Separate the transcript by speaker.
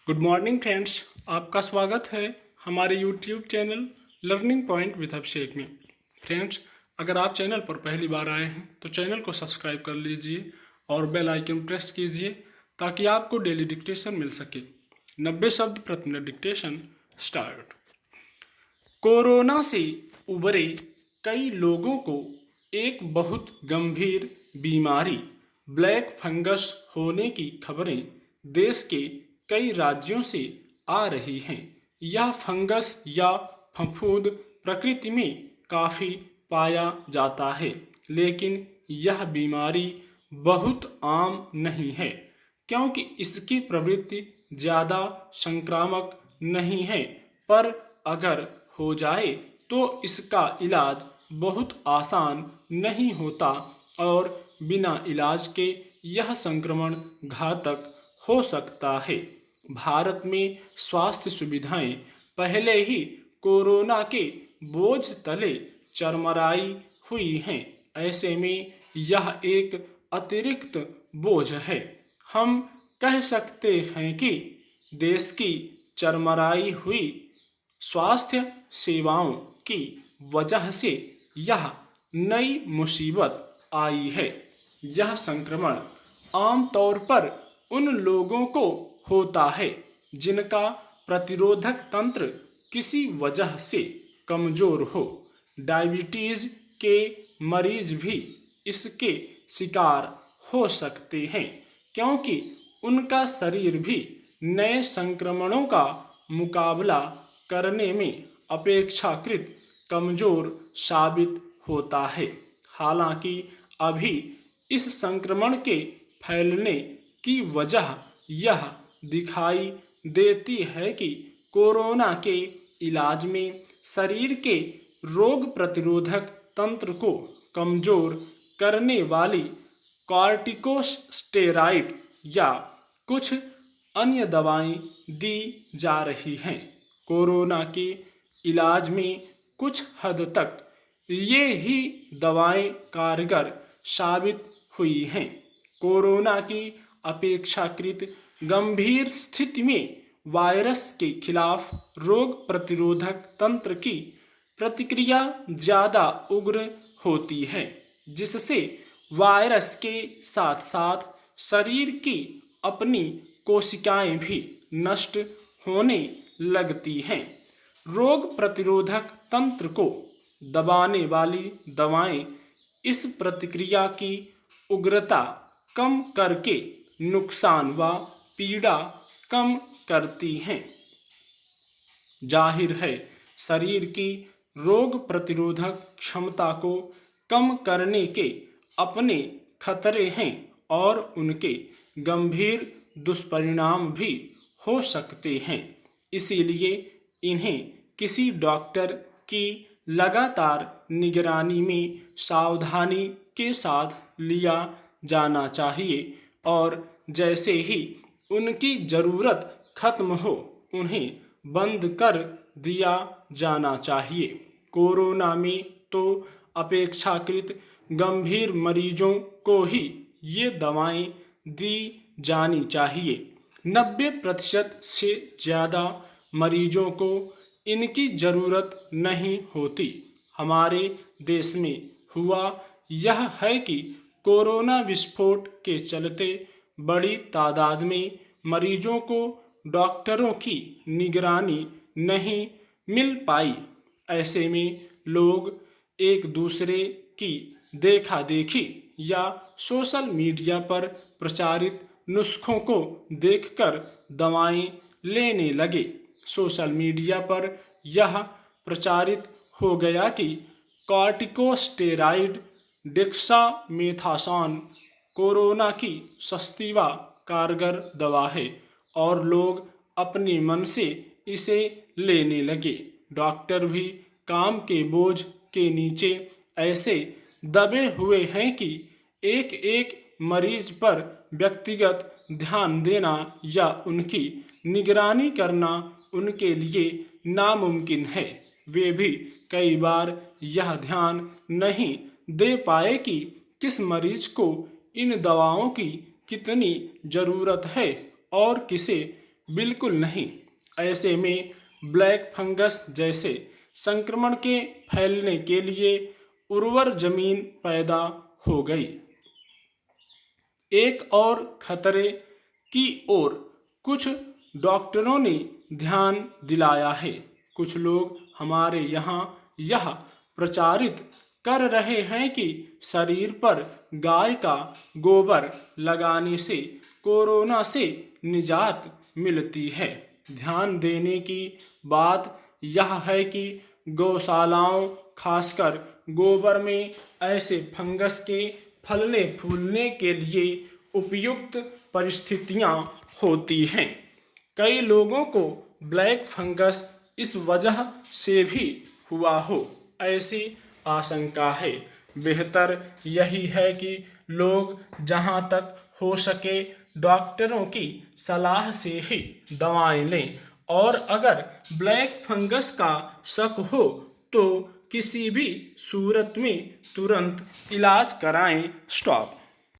Speaker 1: Good morning friends, आपका स्वागत है हमारे YouTube channel learning point with Abhishek में। फ्रेंड्स, अगर आप चैनल पर पहली बार आए हैं तो चैनल को सब्सक्राइब कर लीजिए और बेल आइकन प्रेस कीजिए ताकि आपको डेली डिक्टेशन मिल सके। 90 शब्द प्रति मिनट डिक्टेशन स्टार्ट। कोरोना से उबरे कई लोगों को एक बहुत गंभीर बीमारी ब्लैक फंगस होने की खबरें देश के कई राज्यों से आ रही हैं। यह फंगस या फफूंद प्रकृति में काफ़ी पाया जाता है, लेकिन यह बीमारी बहुत आम नहीं है क्योंकि इसकी प्रवृत्ति ज़्यादा संक्रामक नहीं है। पर अगर हो जाए तो इसका इलाज बहुत आसान नहीं होता और बिना इलाज के यह संक्रमण घातक हो सकता है। भारत में स्वास्थ्य सुविधाएं पहले ही कोरोना के बोझ तले चरमराई हुई हैं। ऐसे में यह एक अतिरिक्त बोझ है। हम कह सकते हैं कि देश की चरमराई हुई स्वास्थ्य सेवाओं की वजह से यह नई मुसीबत आई है। यह संक्रमण आमतौर पर उन लोगों को होता है जिनका प्रतिरोधक तंत्र किसी वजह से कमजोर हो। डायबिटीज के मरीज भी इसके शिकार हो सकते हैं क्योंकि उनका शरीर भी नए संक्रमणों का मुकाबला करने में अपेक्षाकृत कमजोर साबित होता है। हालांकि अभी इस संक्रमण के फैलने की वजह यह दिखाई देती है कि कोरोना के इलाज में शरीर के रोग प्रतिरोधक तंत्र को कमजोर करने वाली कॉर्टिकोस्टेरॉइड या कुछ अन्य दवाएं दी जा रही हैं। कोरोना के इलाज में कुछ हद तक ये ही दवाएं कारगर साबित हुई हैं। कोरोना की अपेक्षाकृत गंभीर स्थिति में वायरस के खिलाफ रोग प्रतिरोधक तंत्र की प्रतिक्रिया ज़्यादा उग्र होती है, जिससे वायरस के साथ साथ शरीर की अपनी कोशिकाएं भी नष्ट होने लगती हैं। रोग प्रतिरोधक तंत्र को दबाने वाली दवाएं इस प्रतिक्रिया की उग्रता कम करके नुकसान व पीड़ा कम करती हैं। जाहिर है, शरीर की रोग प्रतिरोधक क्षमता को कम करने के अपने खतरे हैं और उनके गंभीर दुष्परिणाम भी हो सकते हैं। इसीलिए इन्हें किसी डॉक्टर की लगातार निगरानी में सावधानी के साथ लिया जाना चाहिए और जैसे ही उनकी ज़रूरत खत्म हो उन्हें बंद कर दिया जाना चाहिए। कोरोना में तो अपेक्षाकृत गंभीर मरीजों को ही ये दवाएं दी जानी चाहिए। 90% से ज़्यादा मरीजों को इनकी ज़रूरत नहीं होती। हमारे देश में हुआ यह है कि कोरोना विस्फोट के चलते बड़ी तादाद में मरीजों को डॉक्टरों की निगरानी नहीं मिल पाई। ऐसे में लोग एक दूसरे की देखा देखी या सोशल मीडिया पर प्रचारित नुस्खों को देखकर दवाएं लेने लगे। सोशल मीडिया पर यह प्रचारित हो गया कि कॉर्टिकोस्टेरॉइड डेक्सामेथासोन कोरोना की सस्ती व कारगर दवा है और लोग अपने मन से इसे लेने लगे। डॉक्टर भी काम के बोझ के नीचे ऐसे दबे हुए हैं कि एक एक मरीज पर व्यक्तिगत ध्यान देना या उनकी निगरानी करना उनके लिए नामुमकिन है। वे भी कई बार यह ध्यान नहीं दे पाए कि किस मरीज को इन दवाओं की कितनी ज़रूरत है और किसे बिल्कुल नहीं। ऐसे में ब्लैक फंगस जैसे संक्रमण के फैलने के लिए उर्वर जमीन पैदा हो गई। एक और खतरे की ओर कुछ डॉक्टरों ने ध्यान दिलाया है। कुछ लोग हमारे यहाँ यह प्रचारित कर रहे हैं कि शरीर पर गाय का गोबर लगाने से कोरोना से निजात मिलती है। ध्यान देने की बात यह है कि गौशालाओं, खासकर गोबर में ऐसे फंगस के फलने फूलने के लिए उपयुक्त परिस्थितियां होती हैं। कई लोगों को ब्लैक फंगस इस वजह से भी हुआ हो, ऐसी आशंका है। बेहतर यही है कि लोग जहां तक हो सके डॉक्टरों की सलाह से ही दवाएं लें, और अगर ब्लैक फंगस का शक हो तो किसी भी सूरत में तुरंत इलाज कराएं। स्टॉप।